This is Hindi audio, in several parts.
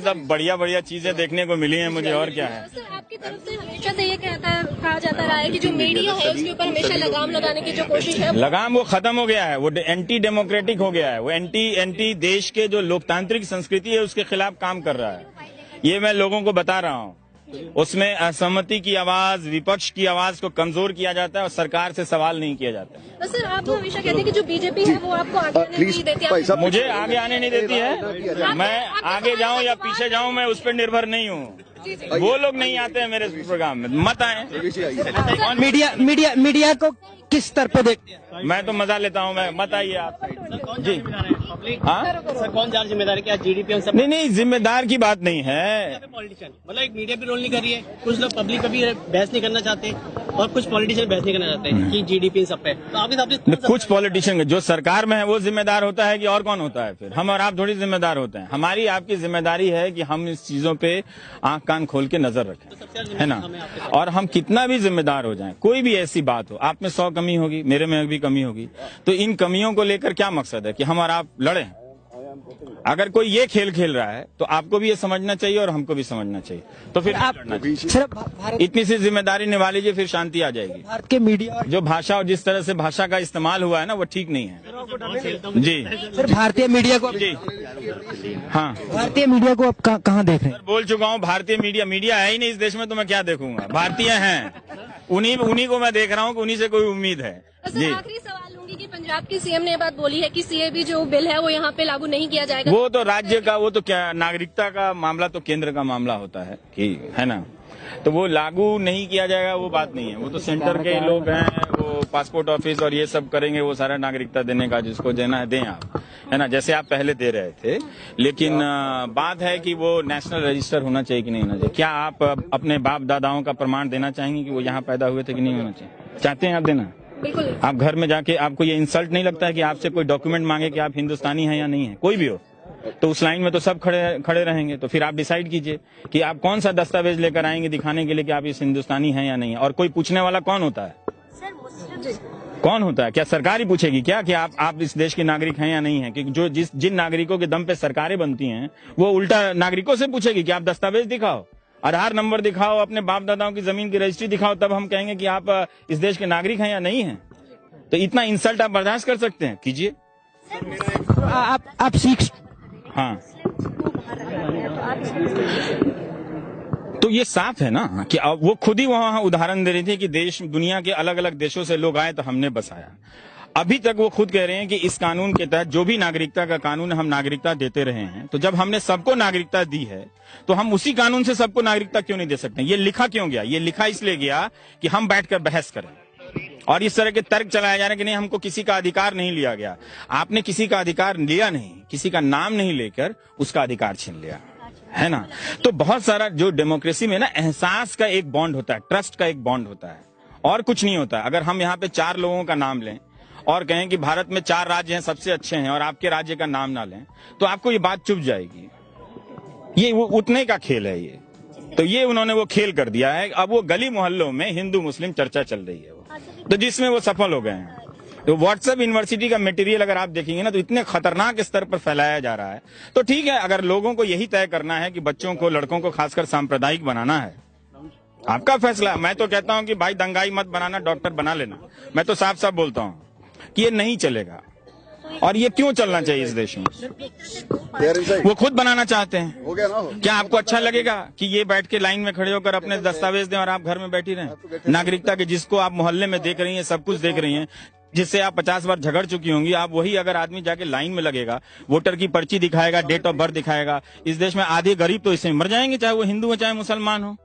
सब बढ़िया बढ़िया चीजें देखने को मिली हैं मुझे, और क्या है। सर, आपकी तरफ से हमेशा से ये कहा जाता रहा है कि जो मीडिया है उसके ऊपर हमेशा लगाम लगाने की जो कोशिश है, लगाम वो खत्म हो गया है, वो एंटी डेमोक्रेटिक हो गया है, वो एंटी देश के जो लोकतांत्रिक संस्कृति है उसके खिलाफ काम कर रहा है। ये मैं लोगों को बता रहा हूँ। उसमें असहमति की आवाज, विपक्ष की आवाज को कमजोर किया जाता है और सरकार से सवाल नहीं किया जाता है। तो सर, आप हमेशा कहते हैं कि जो बीजेपी है वो आपको आगे आने नहीं देती है। मुझे आगे आने नहीं देती है, मैं आगे जाऊं या पीछे जाऊं मैं उस पर निर्भर नहीं हूं। वो लोग नहीं आते हैं मेरे प्रोग्राम में, मत आए। मीडिया को किस स्तर पे देखते हैं? मैं तो मजा लेता हूं, मैं मत आइए आप जी। हाँ सर, कौन ज़्यादा जिम्मेदार है? क्या जीडीपी और सब? नहीं, जिम्मेदार की बात नहीं है। पॉलिटिशियन मतलब एक मीडिया भी रोल नहीं कर रही है, कुछ लोग पब्लिक पे भी बहस नहीं करना चाहते और कुछ पॉलिटिशियन बहस नहीं करना चाहते कि जीडीपी सब पे। तो आप हिसाब से कुछ पॉलिटिशियन जो सरकार में है वो जिम्मेदार होता है कि और कौन होता है? फिर हम और आप थोड़ी जिम्मेदार होते हैं। हमारी आपकी जिम्मेदारी है कि हम इस चीजों पे आंख कान खोल के नजर रखें, है ना। और हम कितना भी जिम्मेदार हो जाएं, कोई भी ऐसी बात हो, आप में 100 कमी होगी, मेरे में भी कमी होगी, तो इन कमियों को लेकर क्या मकसद है कि हम और आप लड़े? अगर कोई ये खेल खेल रहा है तो आपको भी ये समझना चाहिए और हमको भी समझना चाहिए। तो फिर आप इतनी सी जिम्मेदारी निभा लीजिए, फिर शांति आ जाएगी। भारत के मीडिया जो भाषा और जिस तरह से भाषा का इस्तेमाल हुआ है ना, वो ठीक नहीं है जी। सर, भारतीय मीडिया को जी हाँ, भारतीय मीडिया को आप कहाँ देख रहे हैं? बोल चुका हूँ, भारतीय मीडिया है ही नहीं इस देश में, तो मैं क्या देखूंगा? भारतीय हैं, उन्हीं को मैं देख रहा हूँ कि उन्हीं से कोई उम्मीद है जी। आखिरी सवाल लूंगी कि पंजाब के सीएम ने ये बात बोली है कि सीएबी जो बिल है वो यहाँ पे लागू नहीं किया जाएगा। वो तो राज्य का, वो तो क्या, नागरिकता का मामला तो केंद्र का मामला होता है कि, है ना। तो वो लागू नहीं किया जाएगा वो बात नहीं है, वो तो सेंटर के लोग हैं, वो पासपोर्ट ऑफिस और ये सब करेंगे, वो सारा नागरिकता देने का जिसको देना है दें आप, है ना, जैसे आप पहले दे रहे थे। लेकिन बात है कि वो नेशनल रजिस्टर होना चाहिए कि नहीं होना चाहिए। क्या आप अपने बाप दादाओं का प्रमाण देना चाहेंगे कि वो यहाँ पैदा हुए थे कि नहीं होना चाहिए? चाहते हैं आप देना? बिल्कुल। आप घर में जाके आपको ये इंसल्ट नहीं लगता है कि आपसे कोई डॉक्यूमेंट मांगे कि आप हिंदुस्तानी हैं या नहीं है? कोई भी हो तो उस लाइन में तो सब खड़े रहेंगे। तो फिर आप डिसाइड कीजिए कि आप कौन सा दस्तावेज लेकर आएंगे दिखाने के लिए कि आप इस हिंदुस्तानी हैं या नहीं है। और कोई पूछने वाला कौन होता है? कौन होता है? क्या सरकार ही पूछेगी क्या कि आप इस देश के नागरिक हैं या नहीं है? कि जो जिन नागरिकों के दम पे सरकारें बनती हैं वो उल्टा नागरिकों से पूछेगी कि आप दस्तावेज दिखाओ, आधार नंबर दिखाओ, अपने बाप दादाओं की जमीन की रजिस्ट्री दिखाओ, तब हम कहेंगे कि आप इस देश के नागरिक हैं या नहीं हैं। तो इतना इंसल्ट आप बर्दाश्त कर सकते हैं? कीजिए। आप सीख। हाँ, तो ये साफ है ना कि वो खुद ही वहां उदाहरण दे रही थी कि देश दुनिया के अलग अलग देशों से लोग आए तो हमने बसाया। अभी तक वो खुद कह रहे हैं कि इस कानून के तहत, जो भी नागरिकता का कानून, हम नागरिकता देते रहे हैं। तो जब हमने सबको नागरिकता दी है तो हम उसी कानून से सबको नागरिकता क्यों नहीं दे सकते? ये लिखा क्यों गया? ये लिखा इसलिए गया कि हम बैठकर बहस करें और इस तरह के तर्क चलाए जा रहे हैं कि नहीं, हमको किसी का अधिकार नहीं लिया गया। आपने किसी का अधिकार लिया नहीं, किसी का नाम नहीं लेकर उसका अधिकार छीन लिया, है ना। तो बहुत सारा जो डेमोक्रेसी में ना एहसास का एक बॉन्ड होता है, ट्रस्ट का एक बॉन्ड होता है, और कुछ नहीं होता। अगर हम यहाँ पे 4 लोगों का नाम लें और कहें कि भारत में 4 राज्य हैं सबसे अच्छे हैं और आपके राज्य का नाम ना लें, तो आपको ये बात चुभ जाएगी। ये वो उतने का खेल है ये। तो ये उन्होंने वो खेल कर दिया है। अब वो गली मोहल्लों में हिंदू मुस्लिम चर्चा चल रही है, तो जिसमें वो सफल हो गए हैं। तो व्हाट्सएप यूनिवर्सिटी का मटेरियल अगर आप देखेंगे ना, तो इतने खतरनाक स्तर पर फैलाया जा रहा है। तो ठीक है, अगर लोगों को यही तय करना है कि बच्चों को, लड़कों को खासकर सांप्रदायिक बनाना है, आपका फैसला। मैं तो कहता हूं कि भाई दंगाई मत बनाना, डॉक्टर बना लेना। मैं तो साफ साफ बोलता हूं कि ये नहीं चलेगा। और ये क्यों चलना चाहिए इस देश में? वो खुद बनाना चाहते हैं। क्या आपको अच्छा लगेगा कि ये बैठ के लाइन में खड़े होकर अपने दस्तावेज दें और आप घर में बैठी रहें? नागरिकता के जिसको आप मोहल्ले में देख रही हैं, सब कुछ देख रही हैं, जिससे आप 50 बार झगड़ चुकी होंगी, आप वही अगर आदमी जाके लाइन में लगेगा, वोटर की पर्ची दिखाएगा, डेट ऑफ बर्थ दिखाएगा, इस देश में आधे गरीब तो इससे मर जाएंगे, चाहे वो हिंदू हो चाहे मुसलमान हो।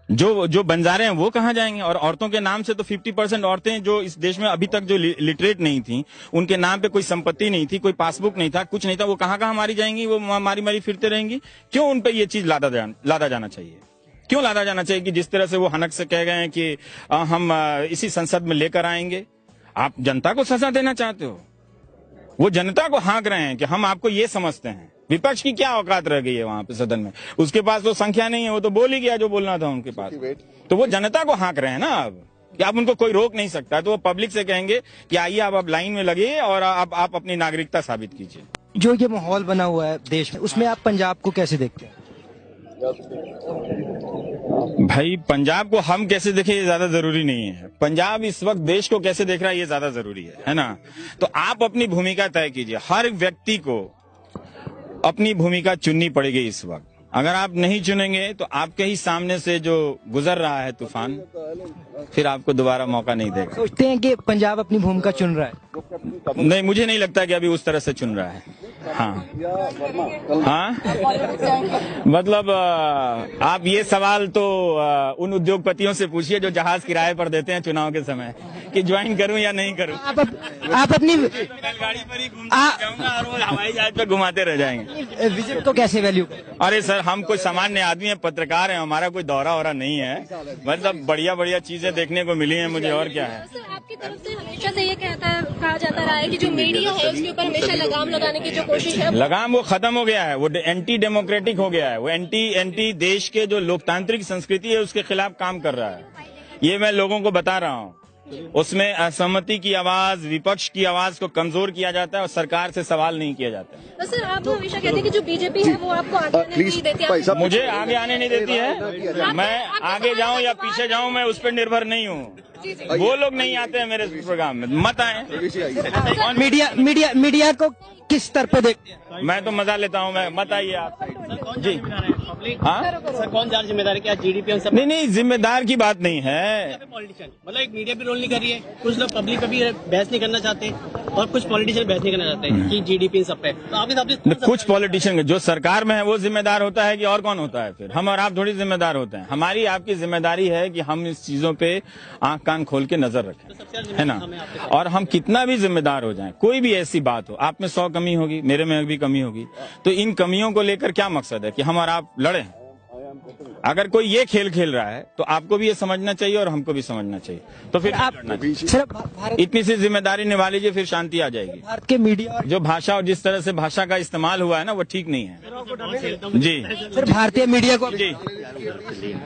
जो बंजारे हैं वो कहाँ जाएंगे? और औरतों के नाम से तो 50% औरतें जो इस देश में अभी तक जो लिटरेट नहीं थी, उनके नाम पे कोई संपत्ति नहीं थी, कोई पासबुक नहीं था, कुछ नहीं था, वो कहाँ मारी जाएंगी? वो मारी फिरते रहेंगी। क्यों उन पे ये चीज लादा जाना चाहिए? क्यों लादा जाना चाहिए कि जिस तरह से वो हनक से कह गए हैं कि हम इसी संसद में लेकर आएंगे? आप जनता को सजा देना चाहते हो? वो जनता को हाँक रहे हैं कि हम आपको ये समझते हैं। विपक्ष की क्या औकात रह गई है वहां पे सदन में? उसके पास तो संख्या नहीं है, वो तो बोल ही गया जो बोलना था उनके पास। तो वो जनता को हाँक रहे हैं ना अब, कि आप उनको कोई रोक नहीं सकता। तो वो पब्लिक से कहेंगे कि आइए आप अब लाइन में लगिए और आप अपनी नागरिकता साबित कीजिए। जो ये माहौल बना हुआ है देश में, उसमें आप पंजाब को कैसे देखते हैं? भाई पंजाब को हम कैसे देखें ये ज्यादा जरूरी नहीं है। पंजाब इस वक्त देश को कैसे देख रहा है ये ज्यादा जरूरी है ना। तो आप अपनी भूमिका तय कीजिए। हर व्यक्ति को अपनी भूमिका चुननी पड़ेगी इस वक्त। अगर आप नहीं चुनेंगे तो आपके ही सामने से जो गुजर रहा है तूफान, फिर आपको दोबारा मौका नहीं देगा। सोचते हैं कि पंजाब अपनी भूमिका चुन रहा है? नहीं, मुझे नहीं लगता कि अभी उस तरह से चुन रहा है। हाँ हाँ, मतलब आप ये सवाल तो उन उद्योगपतियों से पूछिए जो जहाज किराए पर देते हैं चुनाव के समय, कि ज्वाइन करूं या नहीं करूं। आप अपनी गाड़ी पर ही घूमते जाऊंगा और वो हवाई जहाज पर घुमाते रह जाएंगे। विजिट को कैसे वैल्यू? अरे सर, हम कोई सामान्य आदमी है, पत्रकार हैं, हमारा कोई दौरा वौरा नहीं है। मतलब बढ़िया बढ़िया चीजें देखने को मिली हैं मुझे, और क्या है। सर, आपकी तरफ से हमेशा से ये कहा जाता रहा है कि जो मीडिया है उसके ऊपर हमेशा लगाम लगाने की जो कोशिश है, लगाम वो खत्म हो गया है, वो एंटी डेमोक्रेटिक हो गया है, वो एंटी देश के जो लोकतांत्रिक संस्कृति है उसके खिलाफ काम कर रहा है। ये मैं लोगों को बता रहा हूँ। उसमें असहमति की आवाज, विपक्ष की आवाज को कमजोर किया जाता है और सरकार से सवाल नहीं किया जाता है। तो सर, आप हमेशा कहते हैं कि जो बीजेपी है वो आपको आगे आने नहीं देती है। मुझे आगे आने नहीं देती है। मैं आगे जाऊं या पीछे जाऊं, मैं उस पर निर्भर नहीं हूं। वो लोग नहीं आते हैं मेरे प्रोग्राम में, मत आए। मीडिया को किस स्तर पे देखते हैं? मैं तो मजा लेता हूं, मैं मत आइए आप जी। हाँ सर, कौन ज्यादा जिम्मेदार है? क्या जीडीपी हम सब? नहीं, जिम्मेदार की बात नहीं है। पॉलिटिशियन मतलब एक मीडिया भी रोल नहीं कर रही है, कुछ लोग पब्लिक पे भी बहस नहीं करना चाहते और कुछ पॉलिटिशियन बहस नहीं करना चाहते हैं कि जीडीपी इन सब पे। तो आप कुछ पॉलिटिशियन जो सरकार में है वो जिम्मेदार होता है कि और कौन होता है? फिर हम और आप थोड़ी जिम्मेदार होते हैं। हमारी आपकी जिम्मेदारी है कि हम इस चीजों पे आंख कान खोल के नजर रखें, है ना। और हम कितना भी जिम्मेदार हो जाएं, कोई भी ऐसी बात हो, आप में 100 कमी होगी, मेरे में भी कमी होगी, तो इन कमियों को लेकर क्या मकसद है कि हम और आप लड़ें? अगर कोई ये खेल खेल रहा है तो आपको भी ये समझना चाहिए और हमको भी समझना चाहिए। तो फिर आप इतनी सी जिम्मेदारी निभा लीजिए, फिर शांति आ जाएगी। भारत के मीडिया जो भाषा और जिस तरह से भाषा का इस्तेमाल हुआ है ना, वो ठीक नहीं है जी। सर, भारतीय मीडिया को जी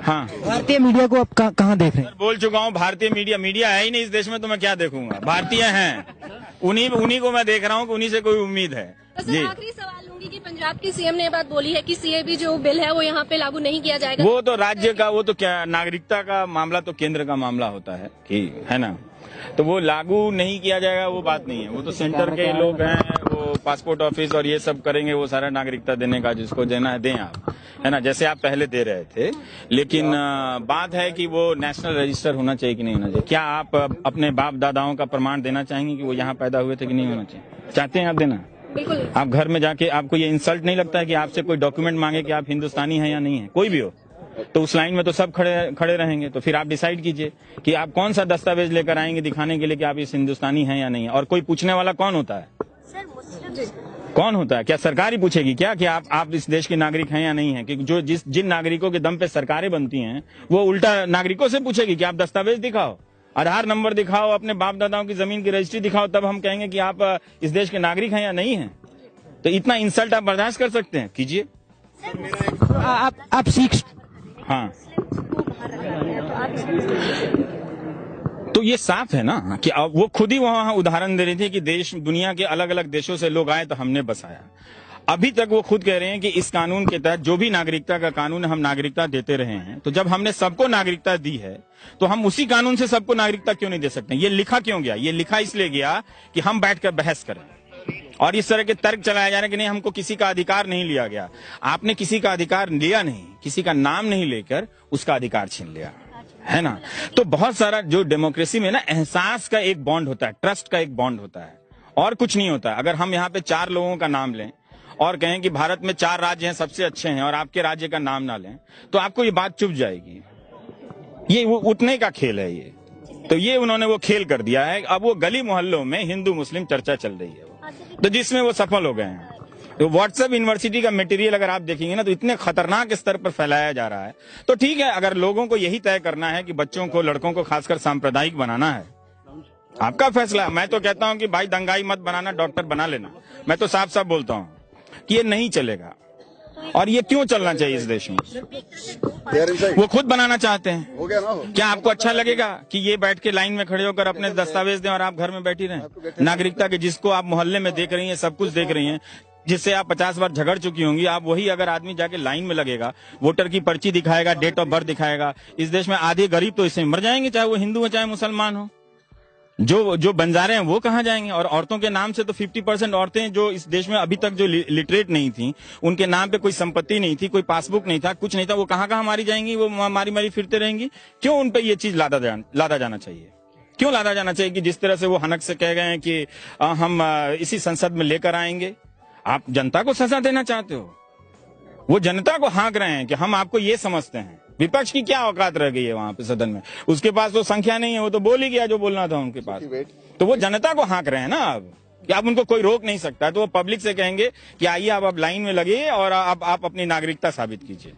हाँ, भारतीय मीडिया को आप कहाँ देख रहे हैं? बोल चुका हूँ, भारतीय मीडिया है ही नहीं इस देश में, तो मैं क्या देखूंगा? भारतीय हैं, उन्हीं को मैं देख रहा हूँ, उन्हीं से कोई उम्मीद है जी। आखिरी सवाल लूंगी कि पंजाब की सीएम ने ये बात बोली है कि सीएबी जो बिल है वो यहाँ पे लागू नहीं किया जाएगा। वो तो राज्य का, वो तो क्या, नागरिकता का मामला तो केंद्र का मामला होता है कि, है ना। तो वो लागू नहीं किया जाएगा वो बात नहीं है। वो तो सेंटर के लोग हैं, वो पासपोर्ट ऑफिस और ये सब करेंगे, वो सारा नागरिकता देने का जिसको देना है दें आप, है ना, जैसे आप पहले दे रहे थे। लेकिन बात है कि वो नेशनल रजिस्टर होना चाहिए कि नहीं होना चाहिए। क्या आप अपने बाप दादाओं का प्रमाण देना चाहेंगे कि वो यहाँ पैदा हुए थे कि नहीं होना चाहिए? चाहते हैं आप देना? बिल्कुल। आप घर में जाके आपको ये इंसल्ट नहीं लगता है कि आपसे कोई डॉक्यूमेंट मांगे कि आप हिंदुस्तानी हैं या नहीं है? कोई भी हो तो उस लाइन में तो सब खड़े रहेंगे। तो फिर आप डिसाइड कीजिए कि आप कौन सा दस्तावेज लेकर आएंगे दिखाने के लिए कि आप इस हिंदुस्तानी हैं या नहीं है। और कोई पूछने वाला कौन होता है? कौन होता है? क्या सरकार ही पूछेगी क्या कि आप इस देश के नागरिक हैं या नहीं है? कि जो जिन नागरिकों के दम पे सरकारें बनती हैं, वो उल्टा नागरिकों से पूछेगी कि आप दस्तावेज दिखाओ, आधार नंबर दिखाओ, अपने बाप दादाओं की जमीन की रजिस्ट्री दिखाओ, तब हम कहेंगे कि आप इस देश के नागरिक हैं या नहीं है। तो इतना इंसल्ट आप बर्दाश्त कर सकते हैं? कीजिए। आप सीख हाँ, तो ये साफ है ना कि अब वो खुद ही वहां उदाहरण दे रही थी कि देश, दुनिया के अलग अलग देशों से लोग आए तो हमने बसाया। अभी तक वो खुद कह रहे हैं कि इस कानून के तहत, जो भी नागरिकता का कानून हम नागरिकता देते रहे हैं, तो जब हमने सबको नागरिकता दी है तो हम उसी कानून से सबको नागरिकता क्यों नहीं दे सकते? ये लिखा क्यों गया? ये लिखा इसलिए गया कि हम बैठकर बहस करें और इस तरह के तर्क चलाए जा रहे हैं कि नहीं, हमको किसी का अधिकार नहीं लिया गया। आपने किसी का अधिकार लिया नहीं, किसी का नाम नहीं लेकर उसका अधिकार छीन लिया, है ना। तो बहुत सारा जो डेमोक्रेसी में ना एहसास का एक बॉन्ड होता है, ट्रस्ट का एक बॉन्ड होता है, और कुछ नहीं होता। अगर हम यहाँ पे 4 लोगों का नाम लें और कहें कि भारत में 4 राज्य हैं सबसे अच्छे हैं और आपके राज्य का नाम ना लें, तो आपको ये बात चुभ जाएगी। ये वो उठने का खेल है ये। तो ये उन्होंने वो खेल कर दिया है। अब वो गली मोहल्लों में हिंदू मुस्लिम चर्चा चल रही है, तो जिसमें वो सफल हो गए हैं। तो व्हाट्सएप यूनिवर्सिटी का मटेरियल अगर आप देखेंगे ना, तो इतने खतरनाक स्तर पर फैलाया जा रहा है। तो ठीक है, अगर लोगों को यही तय करना है कि बच्चों को, लड़कों को खासकर सांप्रदायिक बनाना है, आपका फैसला। मैं तो कहता हूं कि भाई दंगाई मत बनाना, डॉक्टर बना लेना। मैं तो साफ साफ बोलता हूं कि ये नहीं चलेगा। और ये क्यों चलना चाहिए इस देश में? वो खुद बनाना चाहते हैं। क्या आपको अच्छा लगेगा कि ये बैठ के लाइन में खड़े होकर अपने दस्तावेज दें और आप घर में बैठी रहें? नागरिकता के जिसको आप मोहल्ले में देख रही हैं, सब कुछ देख रही हैं, जिससे आप 50 बार झगड़ चुकी होंगी, आप वही अगर आदमी जाके लाइन में लगेगा, वोटर की पर्ची दिखाएगा, डेट ऑफ बर्थ दिखाएगा, इस देश में आधे गरीब तो इससे मर जाएंगे, चाहे वो हिंदू हो चाहे मुसलमान हो। जो बंजारे हैं वो कहाँ जाएंगे? और औरतों के नाम से तो 50% औरतें जो इस देश में अभी तक जो लिटरेट नहीं थी, उनके नाम पे कोई संपत्ति नहीं थी, कोई पासबुक नहीं था, कुछ नहीं था, वो कहाँ मारी जाएंगी? वो मारी फिरते रहेंगी। क्यों उन पे ये चीज लादा जाना चाहिए? क्यों लादा जाना चाहिए कि जिस तरह से वो हनक से कह गए हैं कि हम इसी संसद में लेकर आएंगे? आप जनता को सजा देना चाहते हो? वो जनता को हाँक रहे हैं कि हम आपको ये समझते हैं। विपक्ष की क्या औकात रह गई है वहां पे सदन में? उसके पास तो संख्या नहीं है, वो तो बोल ही गया जो बोलना था उनके पास। तो वो जनता को हाँक रहे हैं ना अब, कि अब उनको कोई रोक नहीं सकता। तो वो पब्लिक से कहेंगे कि आइए आप अब लाइन में लगिए और आप अपनी नागरिकता साबित कीजिए।